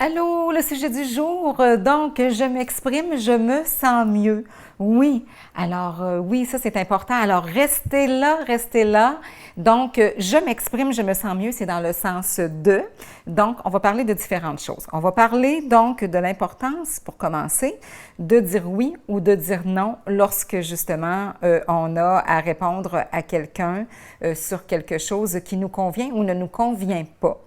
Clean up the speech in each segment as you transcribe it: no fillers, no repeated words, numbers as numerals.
Allô, le sujet du jour, donc je m'exprime, je me sens mieux. Oui, alors oui, ça c'est important. Alors restez là, restez là. Donc je m'exprime, je me sens mieux, c'est dans le sens de. Donc on va parler de différentes choses. On va parler donc de l'importance, pour commencer, de dire oui ou de dire non lorsque justement on a à répondre à quelqu'un sur quelque chose qui nous convient ou ne nous convient pas.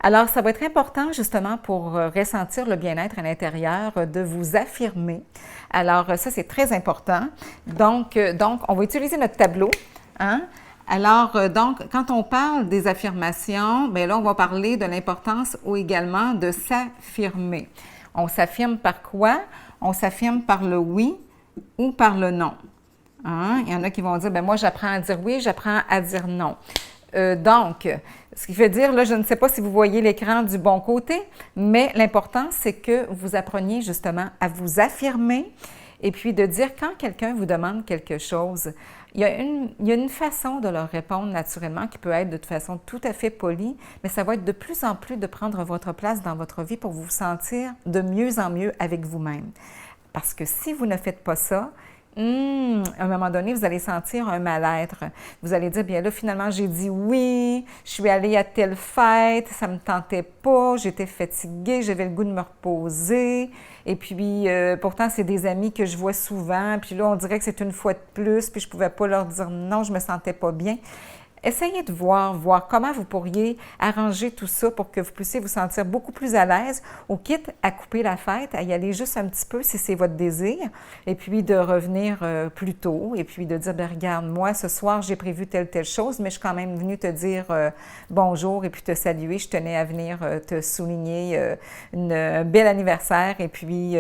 Alors, ça va être important justement pour ressentir le bien-être à l'intérieur, de vous affirmer. Alors, ça, c'est très important. Donc, on va utiliser notre tableau. Hein? Alors, donc, quand on parle des affirmations, bien là, on va parler de l'importance ou également de s'affirmer. On s'affirme par quoi? On s'affirme par le oui ou par le non. Hein? Il y en a qui vont dire, bien moi, j'apprends à dire oui, j'apprends à dire non. Donc, ce qui veut dire, là, je ne sais pas si vous voyez l'écran du bon côté, mais l'important, c'est que vous appreniez justement à vous affirmer et puis de dire quand quelqu'un vous demande quelque chose, il y a une façon de leur répondre naturellement qui peut être de façon tout à fait polie, mais ça va être de plus en plus de prendre votre place dans votre vie pour vous sentir de mieux en mieux avec vous-même. Parce que si vous ne faites pas ça, à un moment donné, vous allez sentir un mal-être. Vous allez dire, bien là, finalement, j'ai dit oui, je suis allée à telle fête, ça ne me tentait pas, j'étais fatiguée, j'avais le goût de me reposer. Et puis, pourtant, c'est des amis que je vois souvent. Puis là, on dirait que c'est une fois de plus, puis je ne pouvais pas leur dire non, je ne me sentais pas bien. Essayez de voir comment vous pourriez arranger tout ça pour que vous puissiez vous sentir beaucoup plus à l'aise, au quitte à couper la fête, à y aller juste un petit peu si c'est votre désir, et puis de revenir plus tôt, et puis de dire, bien, regarde, moi, ce soir, j'ai prévu telle chose, mais je suis quand même venue te dire bonjour et puis te saluer. Je tenais à venir te souligner un bel anniversaire, et puis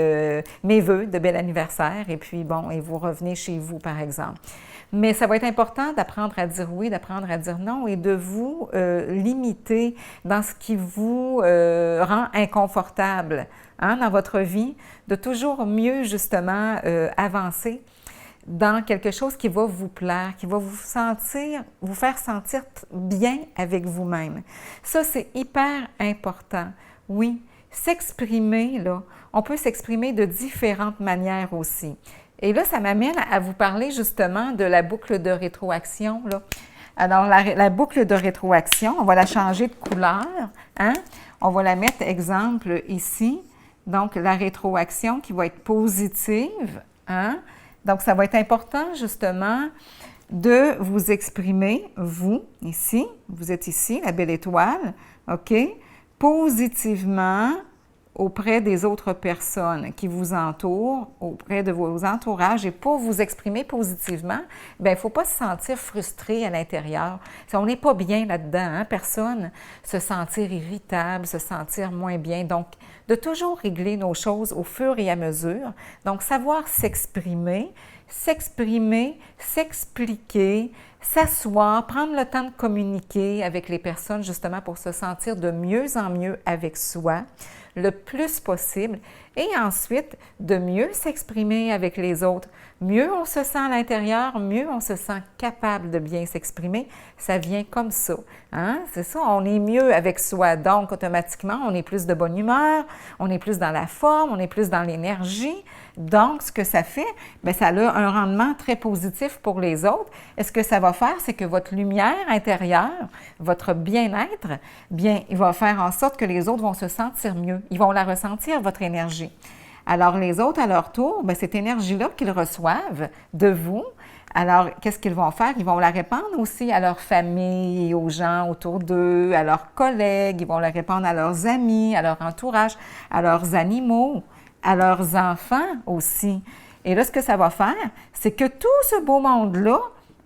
mes vœux de bel anniversaire, et puis bon, et vous revenez chez vous, par exemple. Mais ça va être important d'apprendre à dire oui, d'apprendre à dire non et de vous limiter dans ce qui vous rend inconfortable dans votre vie, de toujours mieux justement avancer dans quelque chose qui va vous plaire, qui va vous faire sentir bien avec vous-même. Ça, c'est hyper important. Oui, s'exprimer, là, on peut s'exprimer de différentes manières aussi. Et là, ça m'amène à vous parler justement de la boucle de rétroaction, là. Alors, la boucle de rétroaction, on va la changer de couleur. Hein? On va la mettre, exemple, ici. Donc, la rétroaction qui va être positive. Hein? Donc, ça va être important, justement, de vous exprimer, vous, ici. Vous êtes ici, la belle étoile. OK? Positivement auprès des autres personnes qui vous entourent, auprès de vos entourages, et pour vous exprimer positivement, bien, il ne faut pas se sentir frustré à l'intérieur. Si on n'est pas bien là-dedans, hein, personne, se sentir irritable, se sentir moins bien. Donc, de toujours régler nos choses au fur et à mesure. Donc, savoir s'exprimer, s'expliquer, s'asseoir, prendre le temps de communiquer avec les personnes justement pour se sentir de mieux en mieux avec soi, le plus possible, et ensuite de mieux s'exprimer avec les autres. Mieux on se sent à l'intérieur, mieux on se sent capable de bien s'exprimer. Ça vient comme ça. Hein? C'est ça, on est mieux avec soi. Donc, automatiquement, on est plus de bonne humeur, on est plus dans la forme, on est plus dans l'énergie. Donc, ce que ça fait, bien, ça a un rendement très positif pour les autres. Et ce que ça va faire, c'est que votre lumière intérieure, votre bien-être, bien, il va faire en sorte que les autres vont se sentir mieux. Ils vont la ressentir, votre énergie. Alors, les autres, à leur tour, bien, cette énergie-là qu'ils reçoivent de vous, alors, qu'est-ce qu'ils vont faire? Ils vont la répandre aussi à leur famille, aux gens autour d'eux, à leurs collègues, ils vont la répandre à leurs amis, à leur entourage, à leurs animaux, à leurs enfants aussi. Et là, ce que ça va faire, c'est que tout ce beau monde-là,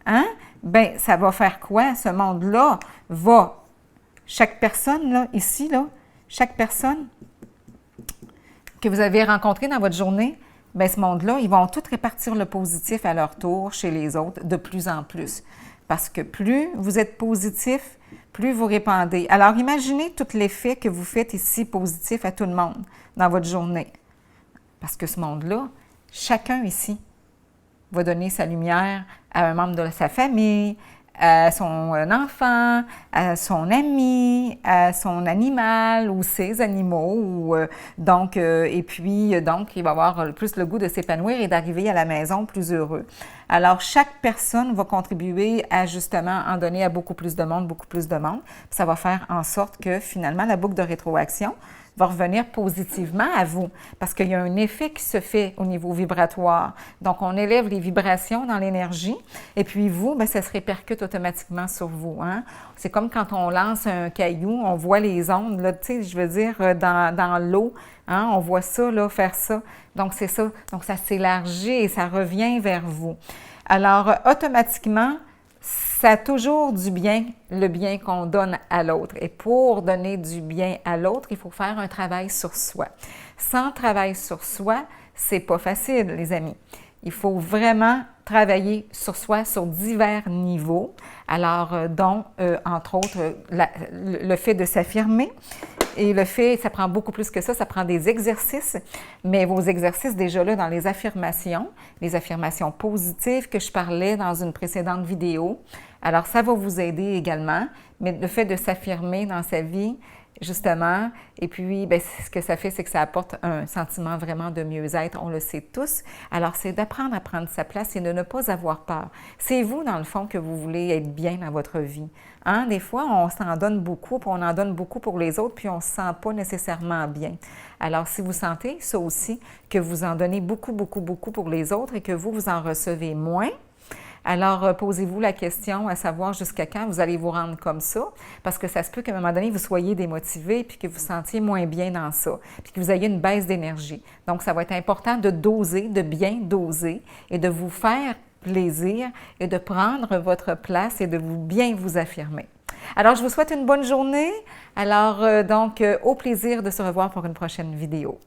hein, bien, ça va faire quoi? Ce monde-là va, chaque personne, là, ici, là, chaque personne que vous avez rencontrée dans votre journée, bien, ce monde-là, ils vont tous répartir le positif à leur tour chez les autres de plus en plus. Parce que plus vous êtes positif, plus vous répandez. Alors, imaginez tout l'effet que vous faites ici positif à tout le monde dans votre journée. Parce que ce monde-là, chacun ici va donner sa lumière à un membre de sa famille, à son enfant, à son ami, à son animal ou ses animaux. Donc, et puis, donc, il va avoir plus le goût de s'épanouir et d'arriver à la maison plus heureux. Alors, chaque personne va contribuer à justement en donner à beaucoup plus de monde, beaucoup plus de monde. Ça va faire en sorte que finalement, la boucle de rétroaction va revenir positivement à vous parce qu'il y a un effet qui se fait au niveau vibratoire. Donc, on élève les vibrations dans l'énergie et puis vous, bien, ça se répercute automatiquement sur vous. Hein? C'est comme quand on lance un caillou, on voit les ondes, là, tu sais, je veux dire, dans l'eau, hein? On voit ça, là, faire ça. Donc, c'est ça. Donc, ça s'élargit et ça revient vers vous. Alors, automatiquement, ça a toujours du bien, le bien qu'on donne à l'autre. Et pour donner du bien à l'autre, il faut faire un travail sur soi. Sans travail sur soi, c'est pas facile, les amis. Il faut vraiment travailler sur soi sur divers niveaux. Alors, dont, entre autres, le fait de s'affirmer. Et le fait, ça prend beaucoup plus que ça prend des exercices, mais vos exercices déjà là dans les affirmations positives que je parlais dans une précédente vidéo. Alors, ça va vous aider également, mais le fait de s'affirmer dans sa vie, justement, et puis, bien, ce que ça fait, c'est que ça apporte un sentiment vraiment de mieux-être, on le sait tous. Alors, c'est d'apprendre à prendre sa place et de ne pas avoir peur. C'est vous, dans le fond, que vous voulez être bien dans votre vie. Hein? Des fois, on s'en donne beaucoup, puis on en donne beaucoup pour les autres, puis on ne se sent pas nécessairement bien. Alors, si vous sentez ça aussi, que vous en donnez beaucoup, beaucoup, beaucoup pour les autres et que vous en recevez moins, alors, posez-vous la question à savoir jusqu'à quand vous allez vous rendre comme ça, parce que ça se peut qu'à un moment donné, vous soyez démotivé puis que vous vous sentiez moins bien dans ça, puis que vous ayez une baisse d'énergie. Donc, ça va être important de doser, de bien doser et de vous faire plaisir et de prendre votre place et de bien vous affirmer. Alors, je vous souhaite une bonne journée. Alors, donc, au plaisir de se revoir pour une prochaine vidéo.